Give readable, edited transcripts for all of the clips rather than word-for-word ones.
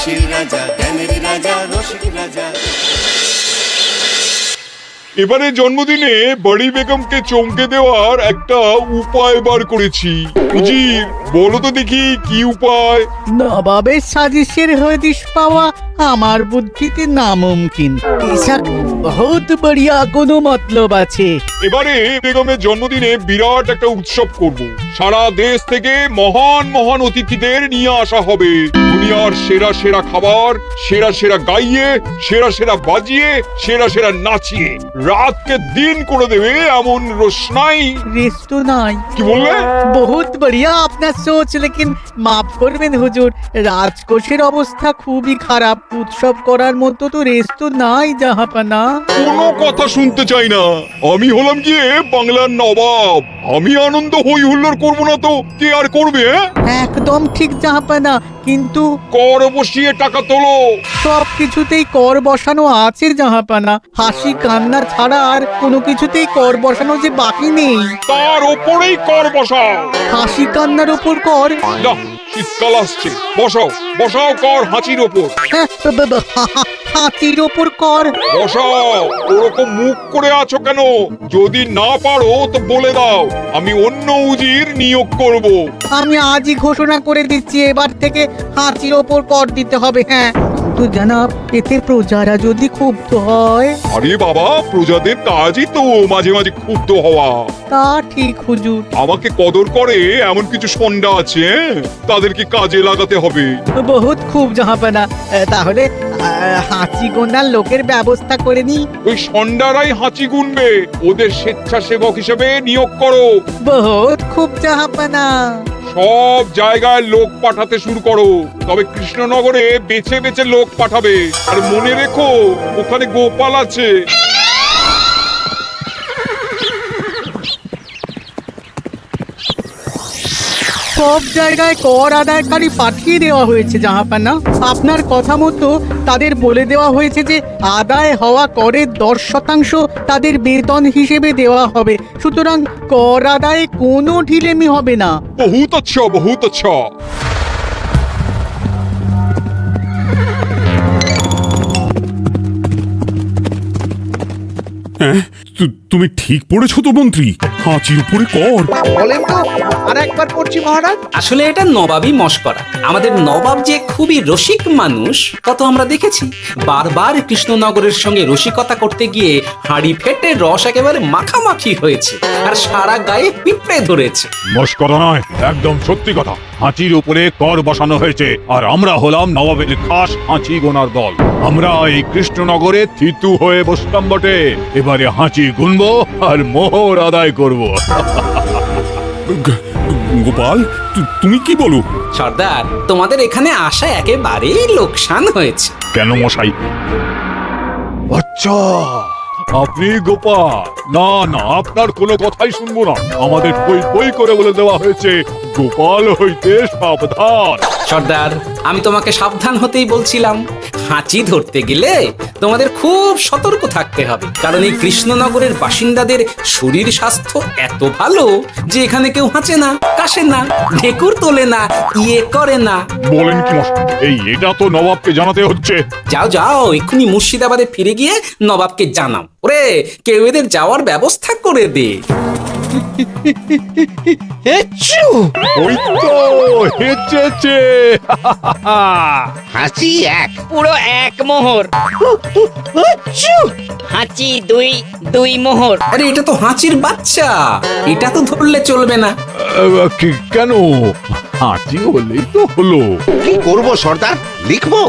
হাসির রাজা, জ্ঞানের রাজা, রসিক রাজা। এবারে জন্মদিনে বড়ি বেগমকে চমকে দেওয়ার একটা উপায় বার করেছি। উজির, বলো তো দেখি কি উপায়? নবাবের সাজিশের হদিশ পাওয়া আমার বুদ্ধিতে নামুমকিন। বেশক বহুত বড়িয়া কোনো মতলব আছে। এবারে বেগমের জন্মদিনে বিরাট একটা উৎসব করব। সারা দেশ থেকে মহান মহান অতিথিদের নিয়ে আসা হবে। দুনিয়ার সেরা সেরা খাবার, সেরা সেরা গাইয়ে, সেরা সেরা বাজিয়ে, সেরা সেরা নাচিয়ে রাতকে দিন করে দেবে এমন রোশনাই। রেস্ট নাই। কি বললে? বহুত বড়িয়া আপনার সোচ, লেকিন মাফ করবেন হুজুর, রাজকোষের অবস্থা খুবই খারাপ। উৎসব করার মতো তো রেস্ট নাই জাহাপানা। কোনো কথা শুনতে চাই না। আমি হলাম গিয়ে বাংলার নবাব। আমি আনন্দ হই হুল্লোড় করবো না তো কে আর করবে? একদম ঠিক জাহাপানা, কিন্তু কর বসিয়ে টাকা তোলো। সব কিছুতেই কর বসানো আছে জাহাপানা। হাসি কান্না ছাড়া আর কোনো কিছুতেই কর বসানো যে বাকি নেই। তার ওপরেই কর বসাও। হাসি কান্নার ওপর কর? না, শীতকাল আসছে, বসাও বসাও কর হাঁচির ওপর। হ্যাঁ, হাতির ওপর কর? বসাও। ওরকম মুখ করে আছো কেন? যদি না পারো তো বলে দাও, আমি অন্য উজির নিয়োগ করব। আমি আজই ঘোষণা করে দিচ্ছি, এবার থেকে হাতির ওপর কর দিতে হবে। হ্যাঁ, তো জানাব, এতে প্রজারা যদি ক্ষুব্ধ হয়? আরে বাবা, প্রজাদের কাজই তো মাঝে মাঝে ক্ষুব্ধ হওয়া। তা ঠিক হুজুর। আমাকে কদর করে এমন কিছু সন্ডা আছে, তাদেরকে কাজে লাগাতে হবে। বহুত খুব জাহাপানা। তাহলে হাঁচি গোনার লোকের ব্যবস্থা করে নি। ওই সন্ডারাই হাঁচি গুনবে। ওদের স্বেচ্ছাসেবক হিসেবে নিয়োগ করো। বহুত খুব জাহাপানা। সব জায়গায় লোক পাঠাতে শুরু করো। তবে কৃষ্ণনগরে বেছে বেছে লোক পাঠাবে। আর মনে রেখো, ওখানে গোপাল আছে। সব জায়গায় কর আদায়কারী পাঠিয়ে দেওয়া হয়েছে জাহাপানা। আপনার কথা মতো তাদের বলে দেওয়া হয়েছে যে আদায় হওয়া করের 10% তাদের বেতন হিসেবে দেওয়া হবে। সুতরাং কর আদায়ে কোনো ঢিলেমি হবে না। বহুত আচ্ছা, বহুত আচ্ছা। হ্যাঁ, তুমি ঠিক পড়েছো তো মন্ত্রী? হাঁচির উপরে কর? বলেন তো, আর একবার পড়ছি মহারাজ। আসলে এটা নবাবই মশকরা। আমাদের নবাব যে খুবই রসিক মানুষ তা তো আমরা দেখেছি। বারবার কৃষ্ণনগরের সঙ্গে রসিকতা করতে গিয়ে হাঁড়ি ফেটে রস একেবারে মাখামাখি হয়েছে, আর সারা গায়ে পিঁপড়ে ধরেছে। মস্করা নয়, একদম সত্যি কথা। হাঁচির উপরে কর বসানো হয়েছে, আর আমরা হলাম নবাবের খাস হাঁচি গোনার দল। আমরা এই কৃষ্ণনগরে থিতু হয়ে বসলাম বটে। এবারে হাঁচি গুনবো আর মোহর আদায় করব। গোপাল, তুমি কি বলো? সর্দার, তোমাদের এখানে আসা একেবারেই লোকসান হয়েছে। কেন মশাই? আচ্ছা, আপনি গোপাল? না না, আপনার কোনো কথাই শুনবো না। আমাদের বই বই করে বলে দেওয়া হয়েছে, গোপাল হইতে সাবধান। সর্দার, আমি তোমাকে সাবধান হতেই বলছিলাম। হাঁচি ধরতে গেলে তোমাদের খুব সতর্ক থাকতে হবে, কারণ এই কৃষ্ণনগরের বাসিন্দাদের শরীর স্বাস্থ্য এত ভালো যে এখানে কেউ হাঁচে না, কাশে না, ঢেকুর তোলে না, ইয়ে করে না। বলেন কি মশাই? এটা তো নবাবকে জানাতে হচ্ছে। যাও যাও, এক্ষুনি মুর্শিদাবাদে ফিরে গিয়ে নবাবকে জানাও। ওরে, কেউ এদের যাওয়ার ব্যবস্থা করে দে। ওই তো হেঁচেছে। হাসি এক। পুরো এক মোহর। হাঁচি দুই মোহর। আরে, এটা তো হাঁচির বাচ্চা, এটা তো ধরলে চলবে না। কেন? হাঁচি হলেই তো হলো। কি করব সর্দার? লিখবো?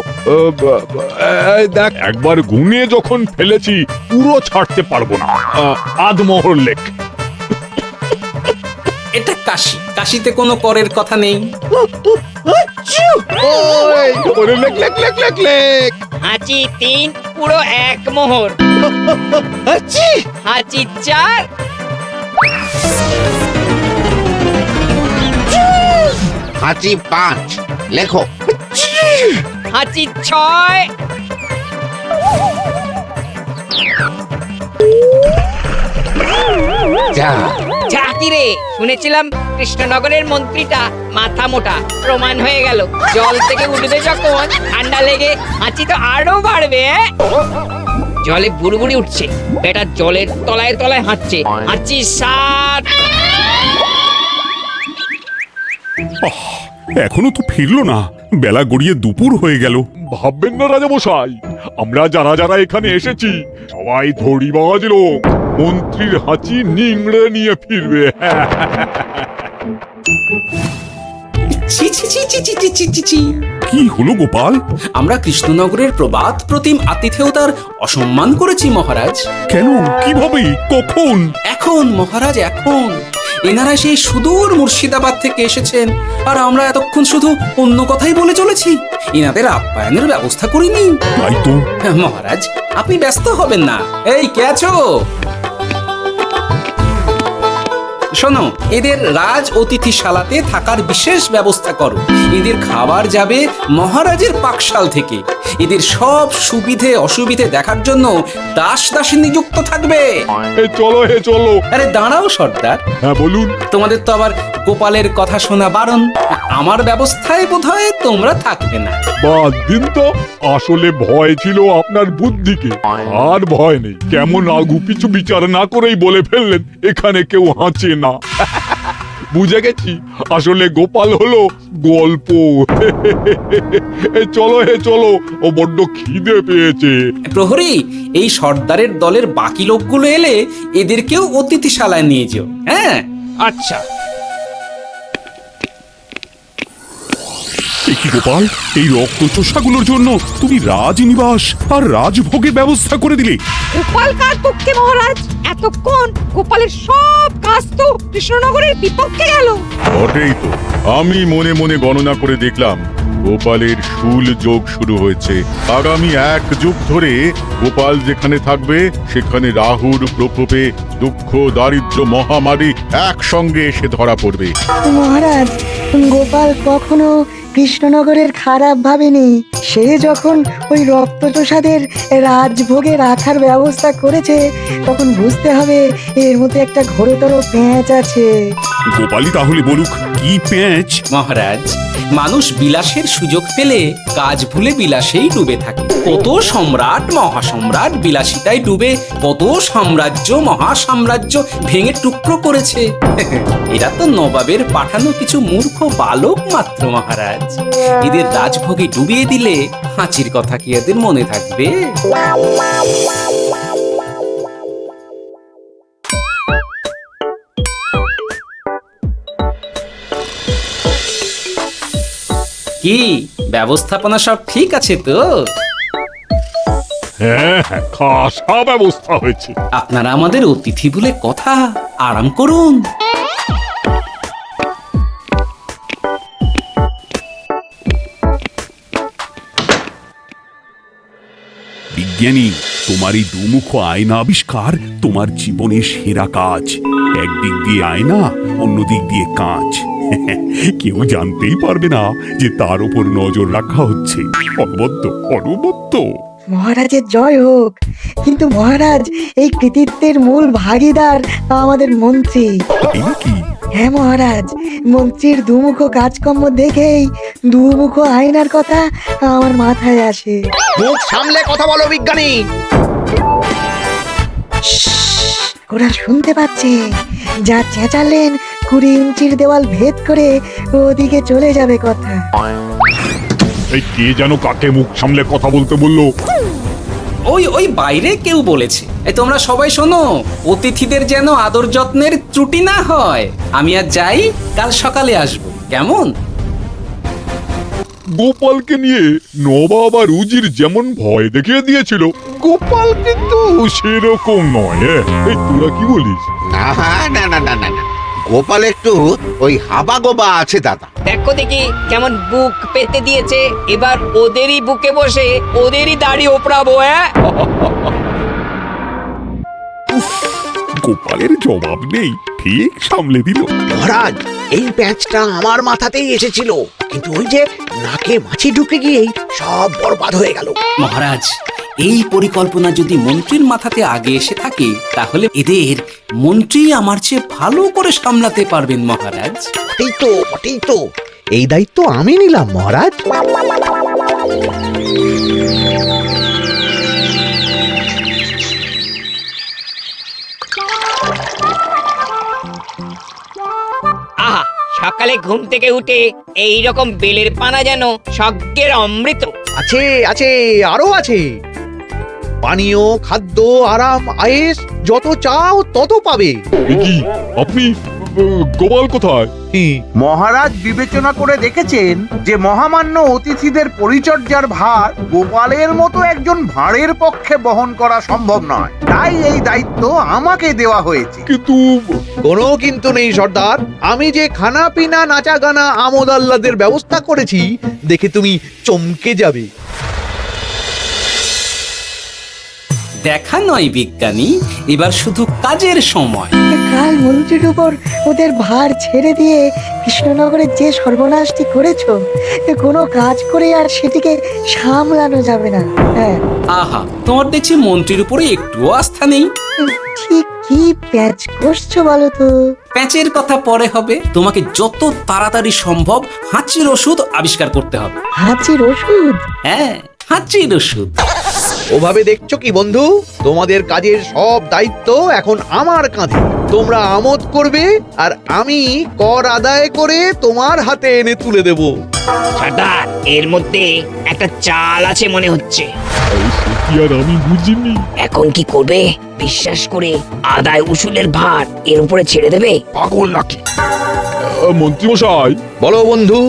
দেখ, একবার গুনে যখন ফেলেছি পুরো ছাড়তে পারবো না। আধমোহর লেখ। এটা কাশি, কাশিতে কোনো করের কথা নেই। ওই লেখ লেখ লেখ লেখ লেখ। হাঁচি 3, পুরো এক মোহর। হাঁচি 4। হাঁচি 5, লেখো। হাঁচি 6। যা যা কি রে, শুনেছিলাম কৃষ্ণনগরের মন্ত্রীটা মাথা মোটা, প্রমাণ হয়ে গেল। জল থেকে উঠবে যখন ঠান্ডা লেগে হাঁচি তো আরো বাড়বে। জলে বুড়বুড়ি উঠছে, এটা জলের তলায় তলায় হাঁটছে, হাঁচি সাত। এখনো তো ফিরলো না, বেলা গড়িয়ে দুপুর হয়ে গেল। ভাববেন না রাজামশাই, আমরা যারা যারা এখানে এসেছি সবাই ধড়িবাজ লোক, মন্ত্রীর হাঁচি নিংড়ে নিয়ে ফিরবে। ছি ছি ছি ছি ছি ছি ছি ছি ছি। কি হলো গোপাল? আমরা কৃষ্ণনগরের প্রবাদ প্রতিম আতিথেয়তার অসম্মান করেছি মহারাজ। কেন, কিভাবে, কখন? এখন মহারাজ, এখন এনারা সেই সুদূর মুর্শিদাবাদ থেকে এসেছেন, আর আমরা এতক্ষণ শুধু অন্য কথাই বলে চলেছি, এনাদের আপ্যায়নের ব্যবস্থা করিনি। তাই তো। মহারাজ, আপনি ব্যস্ত হবেন না। এই কে আছো? শোনো, এদের রাজ অতিথিশালাতে থাকার বিশেষ ব্যবস্থা করো। এদের খাবার যাবে মহারাজের পাকশাল থেকে। এদের সব সুবিধে অসুবিধে দেখার জন্য দাস দাসী নিযুক্ত থাকবে। চলো হে চলো। আরে দাঁড়াও সর্দার, হ্যাঁ বলুন। তোমাদের তো আবার গোপালের কথা শোনা বারণ। আমার ব্যবস্থায় বোধহয় তোমরা থাকবে না। বাদ দিন তো, আসলে ভয় ছিল আপনার বুদ্ধিকে, আর ভয় নেই। কেমন আগু পিছু বিচার না করেই বলে ফেললেন এখানে কেউ হাঁচে না। বুঝে গেছি, আসলে গোপাল হলো গল্প। চলো হে চলো, ও বড্ড খিদে পেয়েছে। প্রহরী, এই সর্দারের দলের বাকি লোকগুলো এলে এদেরকেও অতিথিশালায় নিয়ে যেও। হ্যাঁ, আচ্ছা। এ কি গোপাল, এই রক্তচোষাগুলোর জন্য তুমি রাজনিবাস আর রাজভোগের ব্যবস্থা করে দিলে? গোপাল কার পক্ষে মহারাজ? এতক্ষণ গোপালের সব কাজ তো কৃষ্ণনগরের বিপক্ষে গেল। বটেই তো, আমি মনে মনে গণনা করে দেখলাম গোপালের শুল যোগ শুরু হয়েছে। আগামী 1 যুগ ধরে গোপাল যেখানে থাকবে সেখানে রাহুর প্রকোপে দুঃখ দারিদ্র্য মহামারী একসঙ্গে এসে ধরা পড়বে। মহারাজ, গোপাল কখনো কৃষ্ণনগরের খারাপ ভাবেনি। সে যখন ওই রক্তচোষাদের রাজভোগে রাখার ব্যবস্থা করেছে, তখন বুঝতে হবে এর মধ্যে একটা ঘোরতর পেঁচ আছে। গোপালই তাহলে বলুক, কি পেঁচ? মহারাজ, মানুষ বিলাসের সুযোগ পেলে কাজ ভুলে বিলাসেই ডুবে থাকে। কত সম্রাট মহাসম্রাট বিলাসিতায় ডুবে কত সাম্রাজ্য মহাসাম্রাজ্য ভেঙে টুকরো করেছে। এরা তো নবাবের পাঠানো কিছু মূর্খ বালক মাত্র মহারাজ। এদের রাজভোগে ডুবিয়ে দিলে হাঁচির কথা কি এদের মনে থাকবে? কি ব্যবস্থাপনা সব ঠিক আছে তো? হ্যাঁ হ্যাঁ, খাসা ব্যবস্থা হয়েছে। আপনারা আমাদের অতিথি বলে কথা, আরাম করুন। বিজ্ঞানী, তোমার এই দুমুখ আয়না আবিষ্কার তোমার জীবনের সেরা কাজ। একদিক দিয়ে আয়না, অন্য দিক দিয়ে কাঁচ। কেউ জানতেই পারবে না যে তার উপর নজর রাখা হচ্ছে। অনবদ্য অনবদ্য। মহারাজের জয় হোক। কিন্তু মহারাজ, এই কৃতিত্বের মূল ভাগীদার আমাদের মন্ত্রী। তাই নাকি? হ্যাঁ মহারাজ, মন্ত্রীর দুমুখো কাজকর্ম দেখেই দুমুখো আয়নার কথা আমার মাথায় আসে। মুখ সামলে কথা বলো বিজ্ঞানী। ওরা শুনতে পাচ্ছে। যা চেঁচালেন 20 ইঞ্চির দেওয়াল ভেদ করে ওদিকে চলে যাবে কথা। এই কে যেন কাকে মুখ সামলে কথা বলতে বললো? ওই ওই বাইরে কেউ বলেছে। এই তোমরা সবাই শোনো, অতিথিদের যেন আদর যত্নের ত্রুটি না হয়। আমি আর যাই, কাল সকালে আসবো, কেমন? গোপালকে নিয়ে নবাব আর উজির যেমন ভয় দেখিয়ে দিয়েছিল, গোপাল কিন্তু সেরকম নয়। এই তোরা কি বলিস? না না না না না না, গোপাল একটু ওই হাবা গোবা আছে দাদা। দেখো দেখি কেমন বুক পেতে দিয়েছে। এবার ওদেরই বুকে বসে ওদেরই দাড়ি ওপরাবো। গোপালের জবাব নেই, ঠিক সামলে দিল। মহারাজ, এই প্যাঁচটা আমার মাথাতেই এসেছিল, কিন্তু ওই যে নাকে মাছি ঢুকে গিয়েই সব বরবাদ হয়ে গেল। মহারাজ, এই পরিকল্পনা যদি মন্ত্রীর মাথাতে আগে এসে থাকে তাহলে এদের মন্ত্রী আমার চেয়ে ভালো করে সামলাতে পারবেন মহারাজ। এই তো এই দায়িত্ব আমি নিলাম মহারাজ। আহা, সকালে ঘুম থেকে উঠে এই রকম বেলের পানা যেন স্বর্গের অমৃত। আছে আছে আরো আছে, পানীয়, খাদ্য, আরাম, আয়েস যত চাও তত পাবে। এ কি আপনি গোপাল কোথায়? মহারাজ বিবেচনা করে দেখেছেন যে মহামান্য অতিথিদের পরিচর্যার ভার গোপালের মতো একজন ভাঁড়ের পক্ষে বহন করা সম্ভব নয়, তাই এই দায়িত্ব আমাকে দেওয়া হয়েছে। কিন্তু কোনো কিন্তু নেই সর্দার, আমি যে খানা পিনা নাচা গানা আমোদ আহ্লাদের ব্যবস্থা করেছি দেখে তুমি চমকে যাবে। দেখা নয় বিজ্ঞানী, এবার শুধু কাজের সময়। কাল মন্ত্রীর উপর ওদের ভার ছেড়ে দিয়ে কৃষ্ণনগরের যে সর্বনাশটি করেছো, কোনো কাজ করে আর সেটিকে সামলানো যাবে না। হ্যাঁ, আহা, তোমার দেখছি মন্ত্রীর উপরে একটুও আস্থা নেই। ঠিক কি প্যাচ করছো বলো তো? প্যাচের কথা পরে হবে, তোমাকে যত তাড়াতাড়ি সম্ভব হাঁচির ওষুধ আবিষ্কার করতে হবে। হাঁচির ওষুধ? হ্যাঁ, হাঁচির ওষুধ। ওভাবে দেখছো কি বন্ধু? তোমাদের কাজের সব দায়িত্ব এখন আমার কাঁধে। তোমরা আমোদ করবে আর আমি কর আদায় করে তোমার হাতে এনে তুলে দেব। সর্দার, এর মধ্যে একটা চাল আছে মনে হচ্ছে। কি আর আমি বুঝিনি। এখন কি করবে? বিশ্বাস করে আদায় উসুলের ভার এর উপরে ছেড়ে দেবে? পাগল নাকি? মন্ত্রী মশাই, বলো বন্ধু।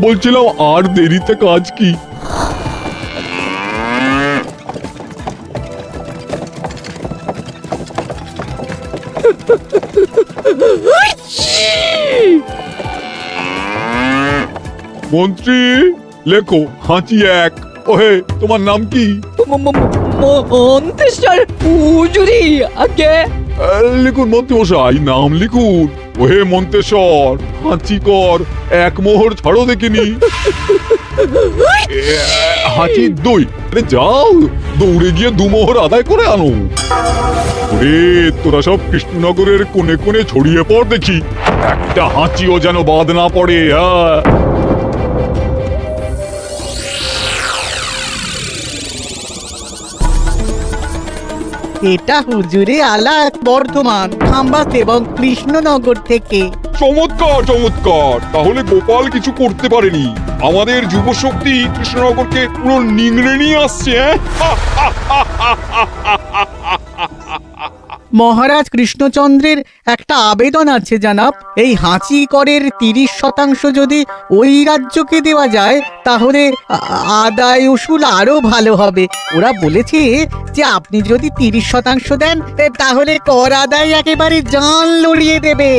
বলছিলাম আর দেরিতে কাজ কি? মন্ত্রী, লেখো হাঁচি এক। ওহে, তোমার নাম কি? মন্ত্রেশ্বর হুজুরি আগে। লিখুন মন্ত্রী মশাই, নাম লিখুন। ওহে মন্তেশ্বর, হাঁচি কর, এক মোহর ছাড়ো দেখিনি। হাঁচি দুই। আরে যাও, দৌড়ে গিয়ে দু মোহর আদায় করে আনো। ওরে, তোরা সব কৃষ্ণনগরের কোণে কোণে ছড়িয়ে পড় দেখি, একটা হাঁচিও যেন বাদ না পড়ে। হ্যাঁ, এটা হুজুরে আলা বর্ধমান, খাম্বাস এবং কৃষ্ণনগর থেকে। চমৎকার চমৎকার। তাহলে গোপাল কিছু করতে পারেনি, আমাদের যুব শক্তি কৃষ্ণনগরকে পুরো নিংড়ে নিয়ে আসছে। মহারাজ কৃষ্ণচন্দ্রের একটা আবেদন আছে জানাব। এই হাঁচি করের 30% যদি ওই রাজ্যকে দেওয়া যায় তাহলে আদায় উসুল আরো ভালো হবে। ওরা বলেছে যে আপনি যদি 30% দেন তাহলে কর আদায় একেবারে জান লড়িয়ে দেবে।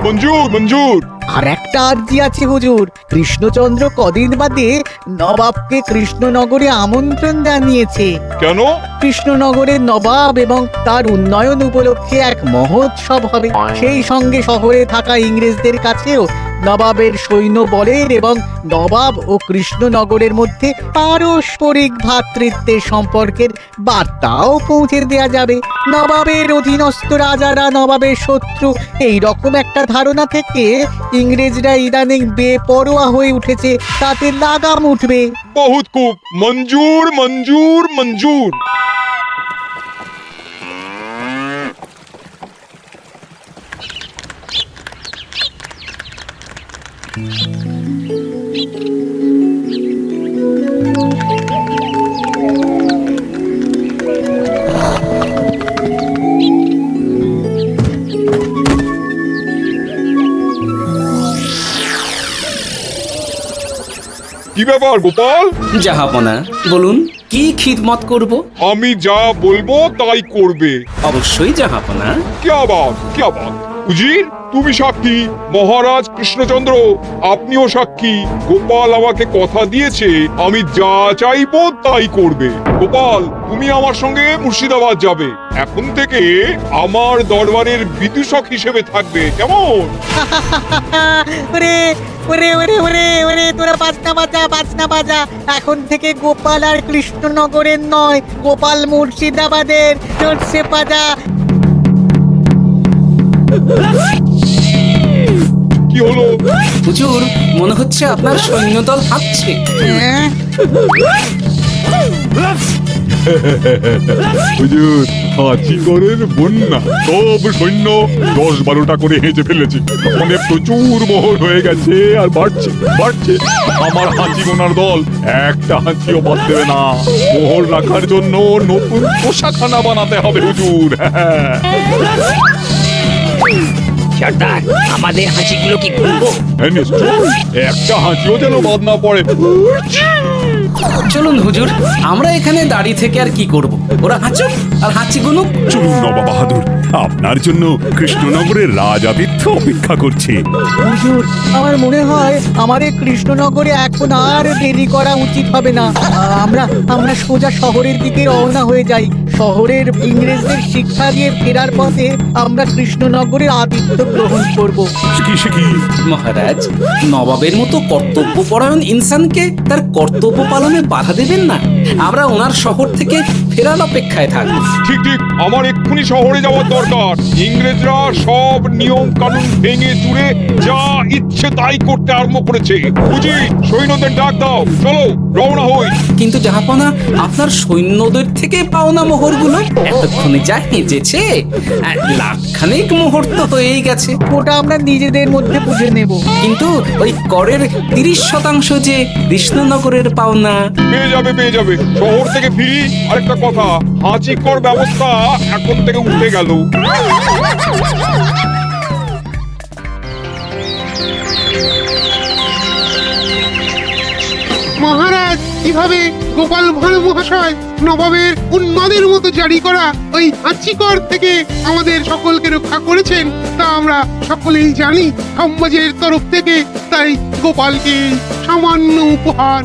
মঞ্জুর মঞ্জুর। আর একটা আর্জি আছে হুজুর, কৃষ্ণচন্দ্র কদিন বাদে নবাবকে কৃষ্ণনগরে আমন্ত্রণ জানিয়েছে। কেন? কৃষ্ণনগরের নবাব এবং তার উন্নয়ন উপলক্ষে এক মহোৎসব হবে। সেই সঙ্গে শহরে থাকা ইংরেজদের কাছেও নবাবের সৈন্য বলের এবং নবাব ও কৃষ্ণনগরের মধ্যে পারস্পরিক ভ্রাতৃত্বের সম্পর্কের বার্তাও পৌঁছে দেয়া যাবে। নবাবের অধীনস্থ রাজারা নবাবের শত্রু, এই রকম একটা ধারণা থেকে ইংরেজরা ইদানিং বেপরোয়া হয়ে উঠেছে, তাতে লাগাম উঠবে। বহুত খুব, মঞ্জুর মঞ্জুর মঞ্জুর। কি ব্যাপার গোপাল? জাহাপনা, বলুন কি খিদমত করব? আমি যা বলবো তাই করবে। অবশ্যই জাহাপনা। क्या बात क्या बात। উজির তুমি সাক্ষী, মহারাজ কৃষ্ণচন্দ্র আপনিও সাক্ষী। গোপাল আমাকে কথা দিয়েছে আমি যা চাইবো তাই করবে। গোপাল তুমি আমার সঙ্গে মুর্শিদাবাদ যাবে, এখন থেকে আমার দরবারের বিদূষক হিসেবে থাকবে, কেমন? ওরে ওরে ওরে ওরে ওরে তোরা বাজনা বাজা। এখন থেকে গোপাল আর কৃষ্ণনগরের নয়, গোপাল মুর্শিদাবাদের। চলছে বাজা। কি হলো? হুজুর মনে হচ্ছে আপনার সৈন্যদল হাঁটছে। হ্যাঁ? হুজুর, হাঁচিগড়ের বন্যা সব সৈন্য 10-12টা করে হেঁচে ফেলেছে। মানে প্রচুর মোহর হয়ে গেছে আর বাড়ছে বাড়ছে। আমার হাঁচি গোনার দল একটা হাঁচিও বাদ দেবে না। মোহর রাখার জন্য নতুন পোশাকখানা বানাতে হবে হুজুর। সর্দার আমাদের হাসিগুলো কি খুলবো? হ্যাঁ, নিশ্চয়। একটা হাঁচিও যেন বাদ না পড়ে। চলুন হুজুর, আমরা এখানে দাঁড়িয়ে থেকে আর কি করব? ওরা হাঁচুক আর হাঁচি গুনুক। চলুন নবাব বাহাদুর, আপনার জন্য কৃষ্ণনগরের রাজাদিত্য অপেক্ষা করছে। হুজুর আমার মনে হয় আমাদের কৃষ্ণনগরে এখন আর দেরি করা উচিত হবে না। আমরা সোজা শহরের দিকে রওনা হয়ে যাই। শহরের ইংরেজদের শিক্ষা দিয়ে ফেরার পথে আমরা কৃষ্ণনগরের আতিথ্য গ্রহণ করব। সে কি? মহারাজ, নবাবের মতো কর্তব্যপরায়ণ ইনসানকে তার কর্তব্য পালনে বাধা দেবেন না। আমরা ওনার শহর থেকে ফেরার অপেক্ষায় থাকবো। ঠিক ঠিক, আমার এক্ষুনি শহরে যাওয়ার দরকার। ইংরেজরা সব নিয়ম কানুন ভেঙে চুরে যা ইচ্ছে তাই করতে আরম্ভ করেছে। বুঝি সৈন্যদের ডাক দাও, চলো রওনা হই। কিন্তু জাহাপনা, আপনার সৈন্যদের থেকে পাওনা মোহরগুলো এতক্ষণে যা হেঁচেছে, লাখখানেক মোহর তো হয়েই গেছে। ওটা আমরা নিজেদের মধ্যে বুঝে নেব। কিন্তু ওই করের 30% যে কৃষ্ণনগরের পাওনা। পেয়ে যাবে। শহর থেকে ফিরি। আরেকটা কথা, হাঁচি কর ব্যবস্থা এখন থেকে উঠে গেল। মহারাজ, কিভাবে গোপাল ভাঁড় মহাশয় নবাবের উন্মাদের মতো জারি করা ওই হাঁচিকর থেকে আমাদের সকলকে রক্ষা করেছেন তা আমরা সকলেই জানি। সমাজের তরফ থেকে তাই গোপালকে সামান্য উপহার।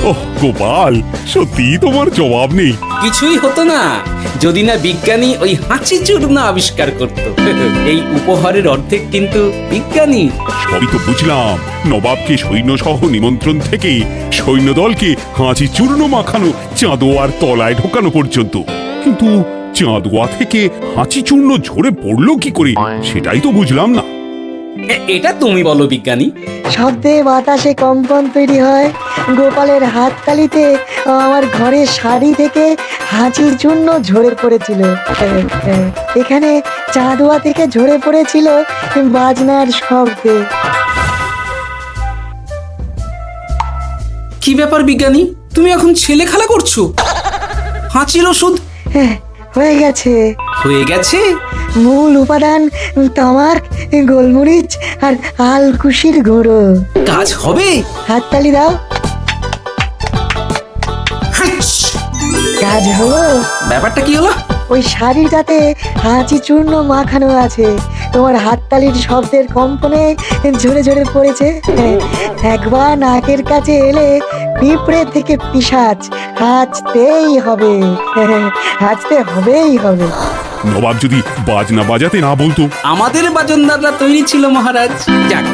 ওহ গোপাল, সত্যি তোমার জবাব নেই। কিছুই হতো না যদি না বিজ্ঞানী ওই হাঁচি চূর্ণ আবিষ্কার করত। এই উপহারের অর্ধেক কিন্তু বিজ্ঞানী। সবই তো বুঝলাম, নবাবকে সৈন্য সহ নিমন্ত্রণ থেকে সৈন্যদলকে হাঁচি চূর্ণ মাখানো, চাঁদোয়ার তলায় ঢোকানো পর্যন্ত। কিন্তু চাঁদোয়া থেকে হাঁচি চূর্ণ ঝরে পড়লো কি করে, সেটাই তো বুঝলাম না। এটা তুমি বলো বিজ্ঞানী। শব্দে বাতাসে কম্পন তৈরি হয়। গোপালের হাততালিতে আমার ঘরের শাড়ি থেকে হাঁচির চূর্ণ ঝরে পড়েছিল। এখানে চাঁদোয়া থেকে ঝরে পড়েছিল বাজনার শব্দে। কি ব্যাপার বিজ্ঞানী, তুমি এখন ছেলে খেলা করছো? হাঁচির ওষুধ হয়ে গেছে। হয়ে গেছে? মূল উপাদান তামাক, গোলমরিচ আর আলকুশির গুঁড়ো। কাজ হবে? হাততালি দাও। কাজ হলো। ব্যাপারটা কি হলো? ওই শাড়িটাতে হাঁচি চূর্ণ মাখানো আছে। তোমার হাততালির শব্দের কম্পনে ঝরে ঝরে পড়েছে। একবার নাকের কাছে এলে পিঁপড়ে থেকে পিশাচ হাঁচতেই হবে। হাঁচতে হবেই হবে। নবাব যদি বাজনা বাজাতে না বলতো। আমাদের বাজনদাররা তৈরি ছিল মহারাজ। যাক,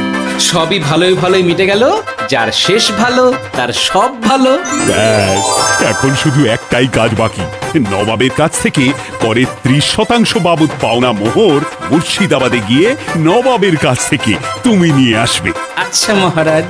সবই ভালোই মিটে গেল। যার শেষ ভালো তার সব ভালো। ব্যাস, এখন শুধু একটাই কাজ বাকি। নবাবের কাছ থেকে করে 30% বাবদ পাওনা মোহর মুর্শিদাবাদে গিয়ে নবাবের কাছ থেকে তুমি নিয়ে আসবে। আচ্ছা মহারাজ।